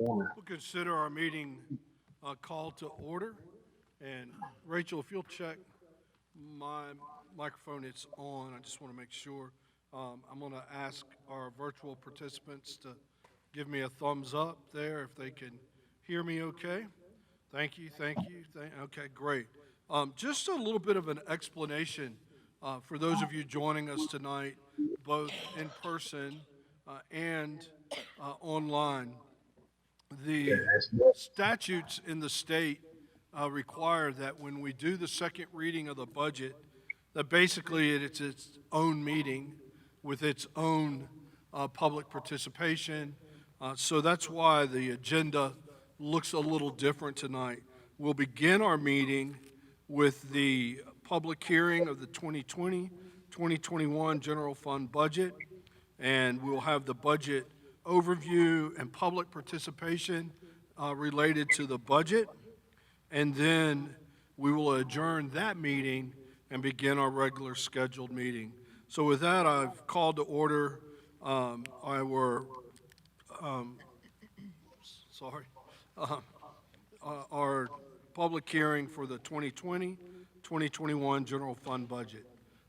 We'll consider our meeting call to order. And Rachel, if you'll check my microphone, it's on. I just want to make sure. I'm going to ask our virtual participants to give me a thumbs up there if they can hear me okay. Thank you, thank you. Okay, great. Just a little bit of an explanation for those of you joining us tonight, both in person and online. The statutes in the state require that when we do the second reading of the budget, that basically it's its own meeting with its own public participation. So that's why the agenda looks a little different tonight. We'll begin our meeting with the public hearing of the 2020-2021 general fund budget, and we'll have the budget overview and public participation related to the budget. And then we will adjourn that meeting and begin our regular scheduled meeting. So with that, I've called to order our public hearing for the 2020-2021 general fund budget.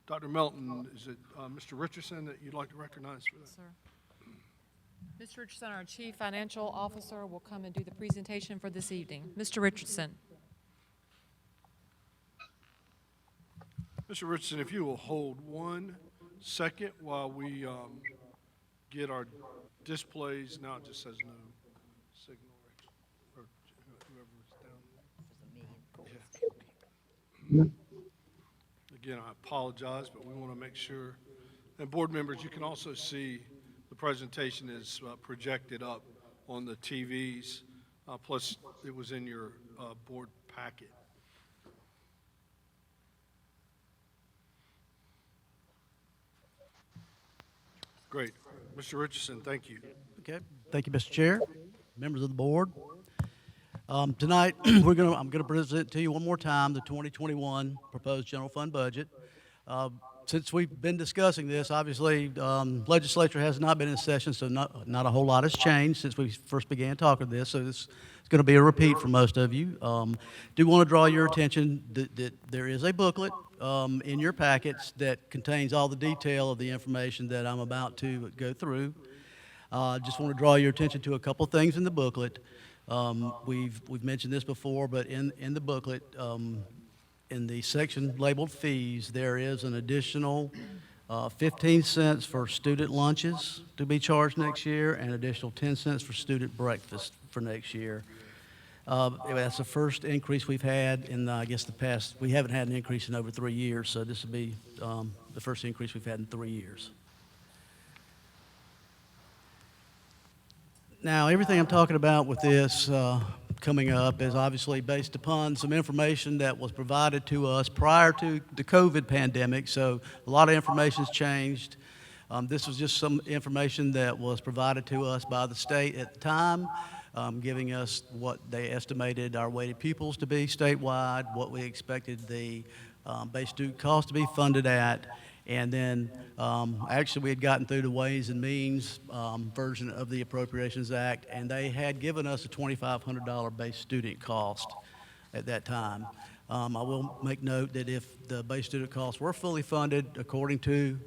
Dr. Melton, is it Mr. Richardson that you'd like to recognize for that? Sir. Mr. Richardson, our Chief Financial Officer, will come and do the presentation for this evening. Mr. Richardson. Mr. Richardson, if you will hold 1 second while we get our displays. Now it just says no signal, or whoever's down there. Yeah. Again, I apologize, but we want to make sure. And board members, you can also see the presentation is projected up on the TVs, plus it was in your board packet. Great. Mr. Richardson, thank you. Okay, thank you, Mr. Chair, members of the board. Tonight, I'm going to present to you one more time the 2021 proposed general fund budget. Since we've been discussing this, obviously, legislature has not been in session, so not a whole lot has changed since we first began talking this. So this is going to be a repeat for most of you. Do want to draw your attention that there is a booklet in your packets that contains all the detail of the information that I'm about to go through. Just want to draw your attention to a couple things in the booklet. We've mentioned this before, but in the booklet, in the section labeled fees, there is an additional 15 cents for student lunches to be charged next year, and additional 10 cents for student breakfast for next year. That's the first increase we've had in, I guess, the past. We haven't had an increase in over 3 years, so this will be the first increase we've had in 3 years. Now, everything I'm talking about with this coming up is obviously based upon some information that was provided to us prior to the COVID pandemic, so a lot of information's changed. This was just some information that was provided to us by the state at the time, giving us what they estimated our weighted pupils to be statewide, what we expected the base student cost to be funded at, and then actually we had gotten through the Ways and Means version of the Appropriations Act, and they had given us a $2,500 base student cost at that time. I will make note that if the base student costs were fully funded according to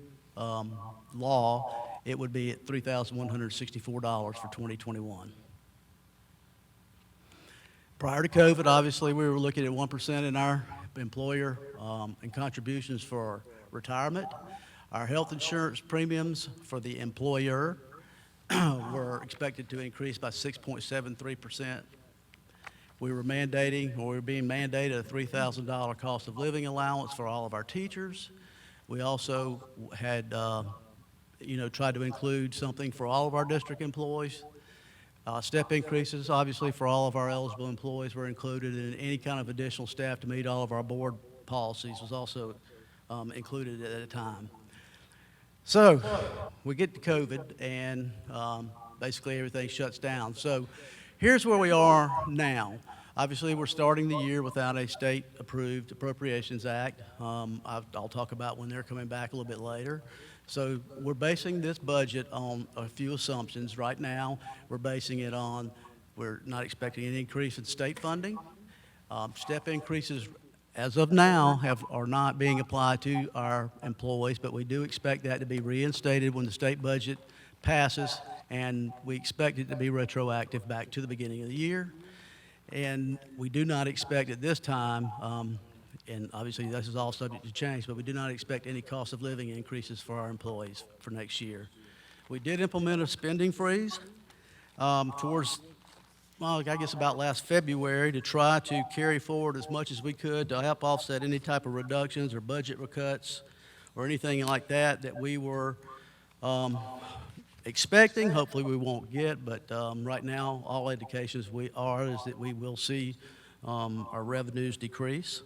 law, it would be at $3,164 for 2021. Prior to COVID, obviously, we were looking at 1% in our employer and contributions for retirement. Our health insurance premiums for the employer were expected to increase by 6.73%. We were being mandated a $3,000 cost of living allowance for all of our teachers. We also had, tried to include something for all of our district employees. Step increases, obviously, for all of our eligible employees were included, and any kind of additional staff to meet all of our board policies was also included at a time. So we get to COVID, and basically everything shuts down. So here's where we are now. Obviously, we're starting the year without a state-approved Appropriations Act. I'll talk about when they're coming back a little bit later. So we're basing this budget on a few assumptions. Right now, we're basing it on We're not expecting any increase in state funding. Step increases, as of now, are not being applied to our employees, but we do expect that to be reinstated when the state budget passes, and we expect it to be retroactive back to the beginning of the year. And we do not expect at this time, and obviously this is all subject to change, but we do not expect any cost of living increases for our employees for next year. We did implement a spending freeze towards, well, I guess about last February, to try to carry forward as much as we could to help offset any type of reductions or budget cuts or anything like that that we were expecting. Hopefully we won't get, but right now all indications is that we will see our revenues decrease.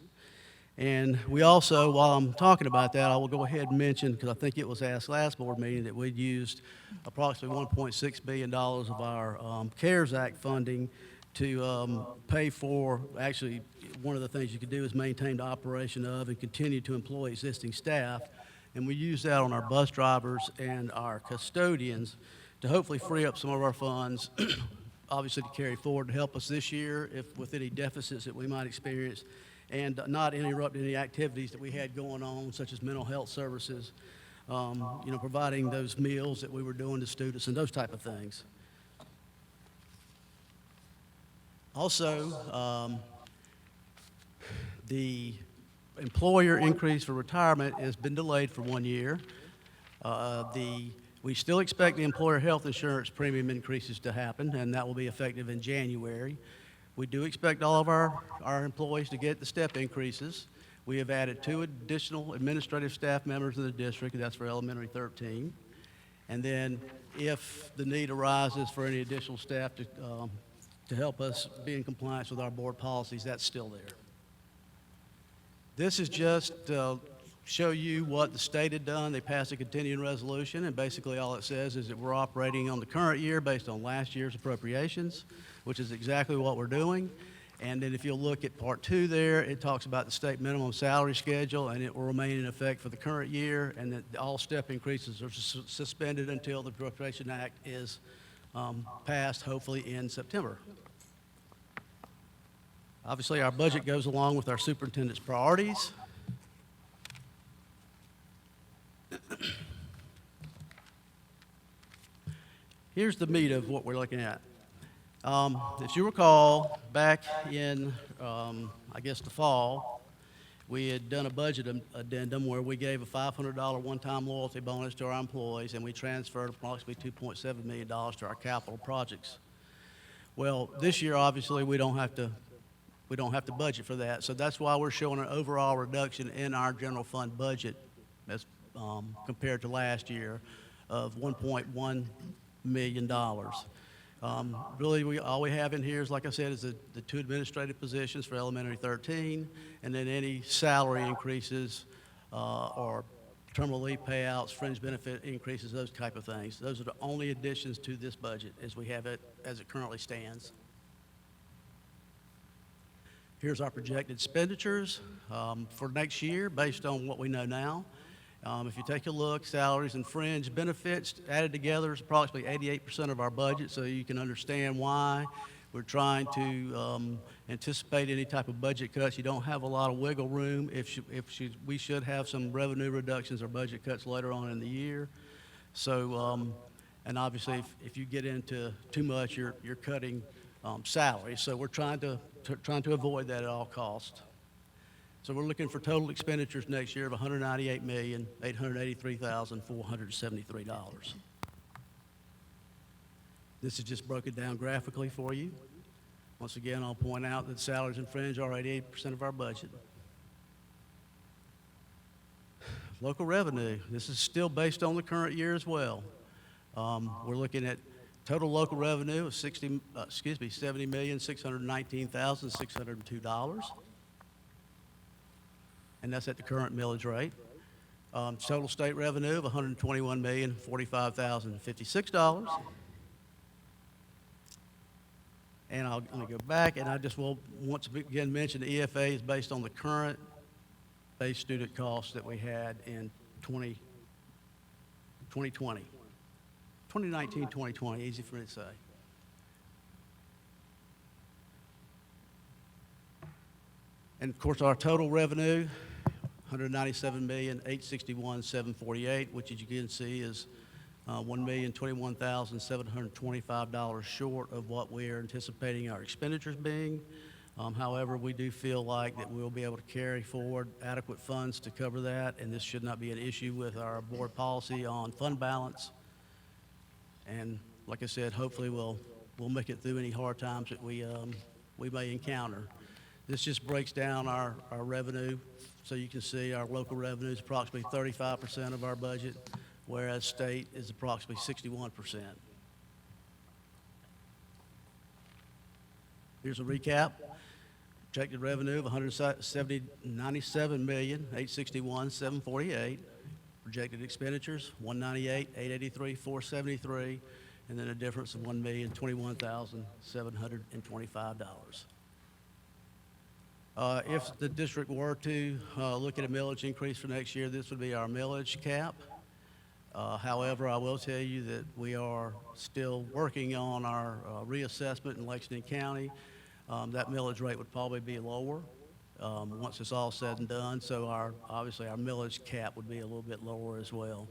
And we also, while I'm talking about that, I will go ahead and mention, because I think it was asked last board meeting, that we used approximately $1.6 billion of our CARES Act funding to pay for, actually, one of the things you could do is maintain the operation of and continue to employ existing staff. And we use that on our bus drivers and our custodians to hopefully free up some of our funds, obviously to carry forward to help us this year with any deficits that we might experience, and not interrupt any activities that we had going on, such as mental health services, providing those meals that we were doing to students and those type of things. Also, the employer increase for retirement has been delayed for 1 year. We still expect the employer health insurance premium increases to happen, and that will be effective in January. We do expect all of our employees to get the step increases. We have added 2 additional administrative staff members in the district, and that's for elementary 13. And then if the need arises for any additional staff to help us be in compliance with our board policies, that's still there. This is just show you what the state had done. They passed a continuing resolution, and basically all it says is that we're operating on the current year based on last year's appropriations, which is exactly what we're doing. And then if you'll look at Part 2 there, it talks about the state minimum salary schedule, and it will remain in effect for the current year, and that all step increases are suspended until the Appropriation Act is passed, hopefully in September. Obviously, our budget goes along with our superintendent's priorities. Here's the meat of what we're looking at. As you recall, back in, I guess, the fall, we had done a budget addendum where we gave a $500 one-time loyalty bonus to our employees, and we transferred approximately $2.7 million to our capital projects. Well, this year, obviously, we don't have to budget for that, so that's why we're showing an overall reduction in our general fund budget as compared to last year of $1.1 million. Really, all we have in here is, like I said, is the 2 administrative positions for elementary 13, and then any salary increases or terminal leave payouts, fringe benefit increases, those type of things. Those are the only additions to this budget as we have it as it currently stands. Here's our projected expenditures for next year based on what we know now. If you take a look, salaries and fringe benefits added together is approximately 88% of our budget, so you can understand why we're trying to anticipate any type of budget cuts. You don't have a lot of wiggle room. We should have some revenue reductions or budget cuts later on in the year. So, and obviously, if you get into too much, you're cutting salaries. So we're trying to avoid that at all costs. So we're looking for total expenditures next year of $198,883,473. This is just broken down graphically for you. Once again, I'll point out that salaries and fringe are 88% of our budget. Local revenue, this is still based on the current year as well. We're looking at total local revenue of $70,619,602. And that's at the current millage rate. Total state revenue of $121,045,056. And I'm going to go back, and I just will once again mention the EFA is based on the current base student costs that we had in 2019, 2020, easy for me to say. And of course, our total revenue, $197,861,748, which as you can see is $1,021,725 short of what we are anticipating our expenditures being. However, we do feel like that we'll be able to carry forward adequate funds to cover that, and this should not be an issue with our board policy on fund balance. And like I said, hopefully we'll make it through any hard times that we may encounter. This just breaks down our revenue. So you can see our local revenue is approximately 35% of our budget, whereas state is approximately 61%. Here's a recap. Projected revenue of $197,861,748. Projected expenditures, $198,883,473, and then a difference of $1,021,725. If the district were to look at a millage increase for next year, this would be our millage cap. However, I will tell you that we are still working on our reassessment in Lexington County. That millage rate would probably be lower once it's all said and done. So obviously our millage cap would be a little bit lower as well.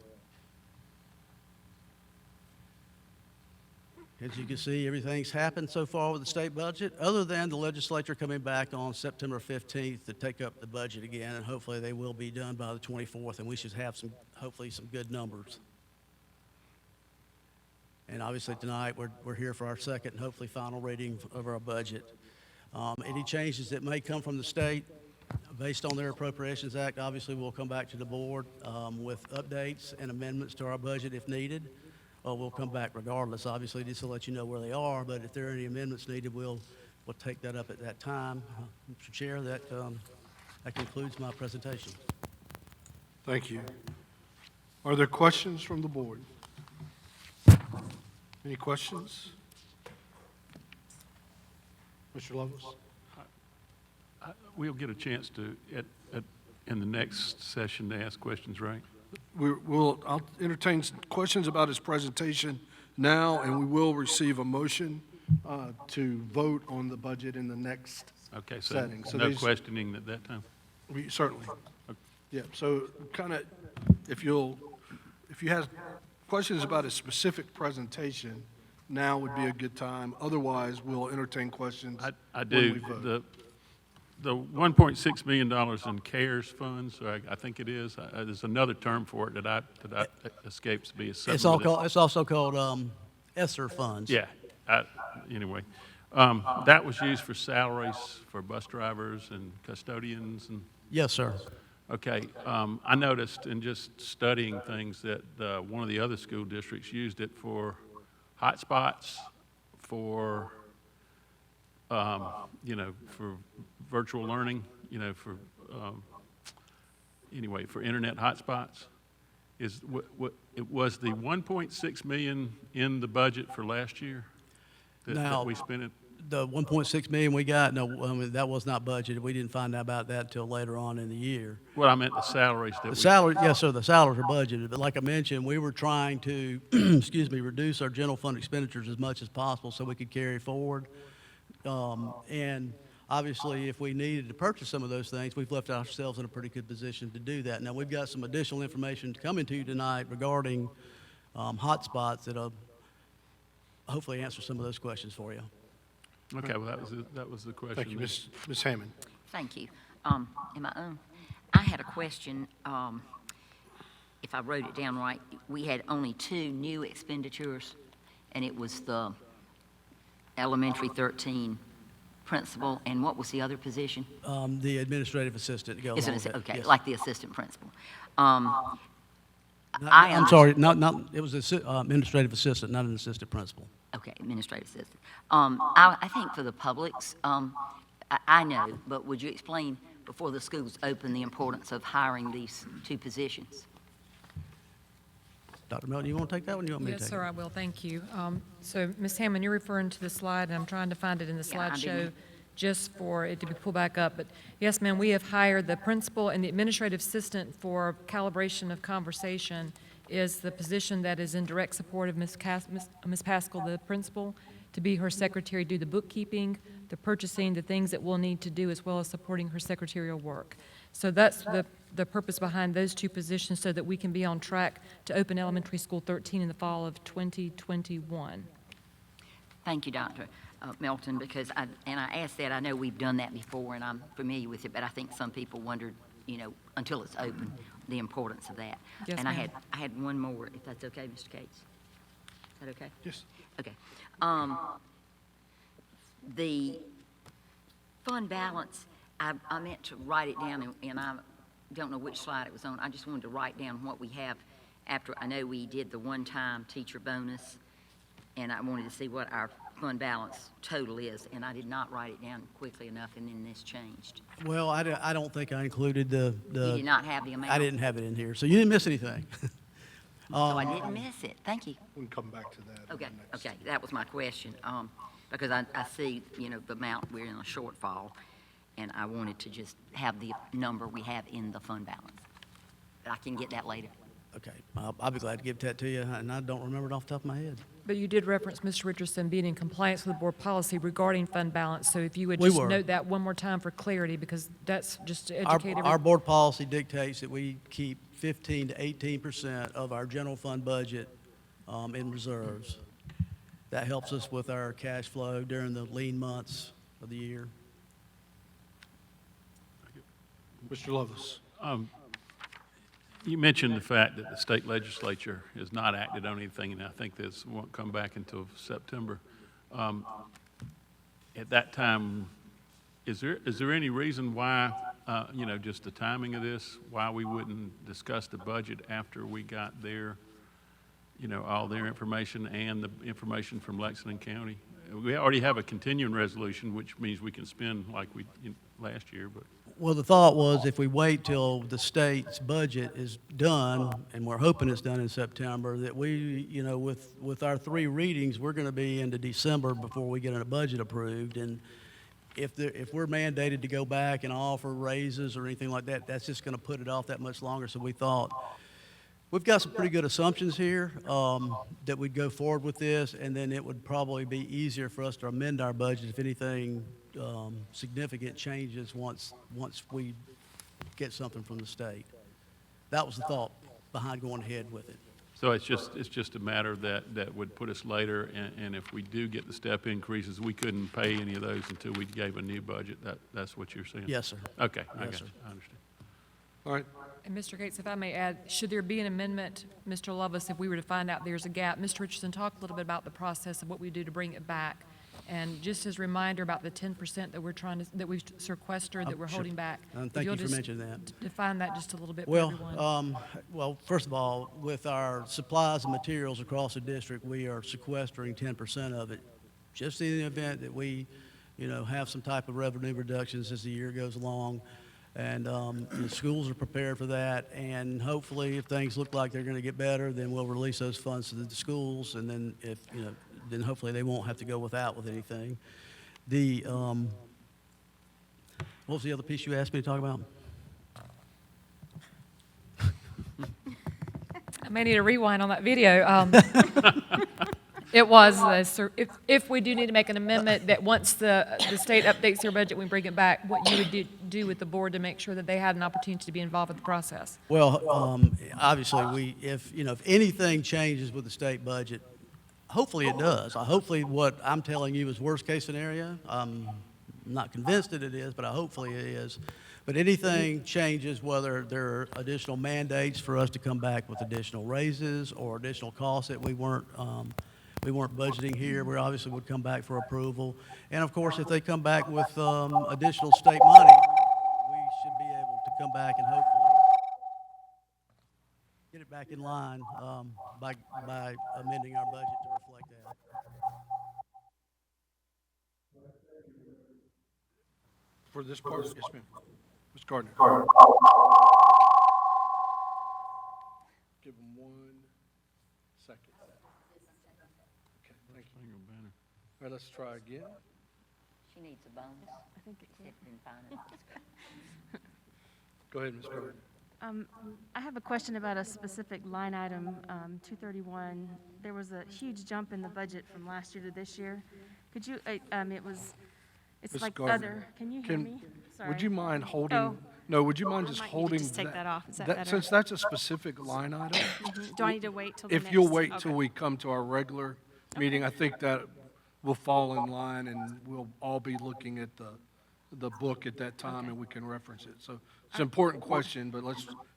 As you can see, everything's happened so far with the state budget, other than the legislature coming back on September 15th to take up the budget again, and hopefully they will be done by the 24th, and we should have hopefully some good numbers. And obviously tonight, we're here for our second and hopefully final reading of our budget. Any changes that may come from the state, based on their Appropriations Act, obviously we'll come back to the board with updates and amendments to our budget if needed. We'll come back regardless, obviously, just to let you know where they are, but if there are any amendments needed, we'll take that up at that time. Mr. Chair, that concludes my presentation. Thank you. Are there questions from the board? Any questions? Mr. Lovelace? We'll get a chance to, in the next session, to ask questions, right? I'll entertain questions about his presentation now, and we will receive a motion to vote on the budget in the next Okay, so setting. So no these- questioning at that time? Certainly. Yeah, so kind of, if you have questions about a specific presentation, now would be a good time. Otherwise, we'll entertain questions I when do. we vote. The $1.6 million in CARES funds, or I think it is, there's another term for it that escapes me. It's also called ESSER funds. Yeah, anyway. That was used for salaries for bus drivers and custodians and, Yes, sir. okay. I noticed in just studying things that one of the other school districts used it for hotspots, for, for virtual learning, for internet hotspots. Was the $1.6 million in the budget for last year that we spent it? The $1.6 million we got, no, I mean, that was not budgeted. We didn't find out about that until later on in the year. Well, I meant the salaries that The salary, yes, sir, the salaries are budgeted, but like I mentioned, we were trying to, reduce our general fund expenditures as much as possible so we could carry forward. And obviously, if we needed to purchase some of those things, we've left ourselves in a pretty good position to do that. Now, we've got some additional information coming to you tonight regarding hotspots that'll hopefully answer some of those questions for you. Okay, well, that was the question. Thank you, Ms. Hammond. Thank you. Am I on? I had a question. If I wrote it down right, we had only 2 new expenditures, and it was the elementary 13 principal, and what was the other position? The administrative assistant to go along with it. Okay, yes. like the assistant principal. I'm sorry, it was administrative assistant, not an assistant principal. Okay, administrative assistant. I think for the publics, I know, but would you explain before the schools open the importance of hiring these 2 positions? Dr. Melton, you want to take that one? You want me to Yes, take sir, it? I will, thank you. So, Ms. Hammond, you're referring to the slide, and I'm trying to find it in the Yeah, I slideshow didn't- just for it to be pulled back up. But yes, ma'am, we have hired the principal and the administrative assistant for calibration of conversation is the position that is in direct support of Ms. Pascal, the principal. to be her secretary, do the bookkeeping, the purchasing, the things that we'll need to do, as well as supporting her secretarial work. So that's the purpose behind those two positions, so that we can be on track to open Elementary School 13 in the fall of 2021. Thank you, Dr. Melton, because I asked that, I know we've done that before, and I'm familiar with it, but I think some people wondered, until it's open, the importance of that. Yes, And ma'am. I had one more, if that's okay, Mr. Cates? Is that okay? Yes. Okay. The fund balance, I meant to write it down, and I don't know which slide it was on. I just wanted to write down what we have after, I know we did the one-time teacher bonus, and I wanted to see what our fund balance total is, and I did not write it down quickly enough, and then this changed. Well, I don't think I included the. You did not have the amount? I didn't have it in here, so you didn't miss anything. So I didn't miss it. Thank you. We can come back to that. Okay, okay, that was my question, because I see, the amount, we're in a shortfall, and I wanted to just have the number we have in the fund balance. But I can get that later. Okay, I'll be glad to give that to you, and I don't remember it off the top of my head. But you did reference, Mr. Richardson, being in compliance with board policy regarding fund balance, so if you would We just were. note that one more time for clarity, because that's just to Our, educate everyone. our board policy dictates that we keep 15 to 18% of our general fund budget in reserves. That helps us with our cash flow during the lean months of the year. Mr. Lovelace. You mentioned the fact that the state legislature has not acted on anything, and I think this won't come back until September. At that time, is there any reason why, just the timing of this, why we wouldn't discuss the budget after we got their, all their information and the information from Lexington County? We already have a continuing resolution, which means we can spend like we last year, but. Well, the thought was if we wait till the state's budget is done, and we're hoping it's done in September, that we, with our 3 readings, we're going to be into December before we get a budget approved. And if we're mandated to go back and offer raises or anything like that, that's just going to put it off that much longer. So we thought, we've got some pretty good assumptions here that we'd go forward with this, and then it would probably be easier for us to amend our budget if anything significant changes once we get something from the state. That was the thought behind going ahead with it. So it's just a matter that would put us later, and if we do get the step increases, we couldn't pay any of those until we gave a new budget. That's what you're saying? Yes, sir. Okay, I Yes, got sir. you, I understand. All right. And Mr. Gates, if I may add, should there be an amendment, Mr. Lovelace, if we were to find out there's a gap? Mr. Richardson, talk a little bit about the process of what we do to bring it back. And just as a reminder about the 10% that that we've sequestered, that we're Sure. holding back. And If thank you'll you for just mentioning that. Define that just a little bit for Well, everyone. well, first of all, with our supplies and materials across the district, we are sequestering 10% of it, just in the event that we, have some type of revenue reductions as the year goes along. And the schools are prepared for that, and hopefully, if things look like they're going to get better, then we'll release those funds to the schools, and then then hopefully they won't have to go without with anything. What was the other piece you asked me to talk about? I may need a rewind on that video. It was, if we do need to make an amendment, that once the state updates their budget, we bring it back, what you would do with the board to make sure that they had an opportunity to be involved with the process. Well, obviously, if anything changes with the state budget, hopefully it does. Hopefully what I'm telling you is worst-case scenario. I'm not convinced that it is, but hopefully it is. But anything changes, whether there are additional mandates for us to come back with additional raises or additional costs that we weren't budgeting here, we obviously would come back for approval. And of course, if they come back with additional state money, we should be able to come back and hopefully get it back in line by amending our budget to reflect that. For this part, yes, ma'am. Ms. Gardner. Give them 1 second. Okay, thank you. Single banner. All right, let's try again. She needs a bonus. I think it's been fine. Go ahead, Ms. Gardner. I have a question about a specific line item, 231. There was a huge jump in the budget from last year to this year. Could you, it's Ms. like Gardner, other, can you hear me? Would Sorry. you mind holding, Oh. no, would you mind I just might need to holding just take that off. Is that better? Since that's a specific line item, Do I need to wait till the next? if you'll wait till Okay. we come to our regular meeting, I think that will fall in line, and we'll all be looking at the book at that time, and we can reference it. So it's an important question, but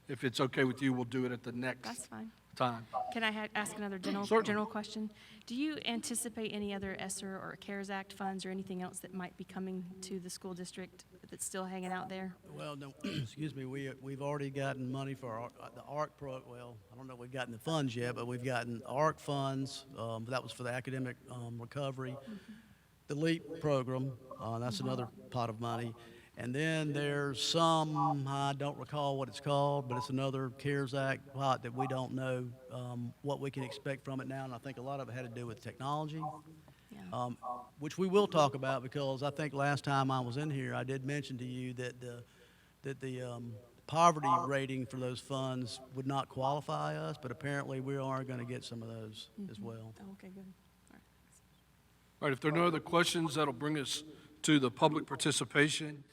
if it's okay with you, we'll do it at the That's next fine. time. Can I ask another Certainly. general question? Do you anticipate any other ESSER or CARES Act funds or anything else that might be coming to the school district that's still hanging out there? Well, no, excuse me, we've already gotten money for the ARC well, I don't know if we've gotten the funds yet, but we've gotten ARC funds, that was for the academic recovery. The LEAP program, that's another pot of money. And then there's some, I don't recall what it's called, but it's another CARES Act pot that we don't know what we can expect from it now, and I think a lot of it had to do with technology. Yeah. Which we will talk about, because I think last time I was in here, I did mention to you that the poverty rating for those funds would not qualify us, but apparently we are going to get some of those as well. Oh, okay, good. All right. All right, if there are no other questions, that'll bring us to the public participation.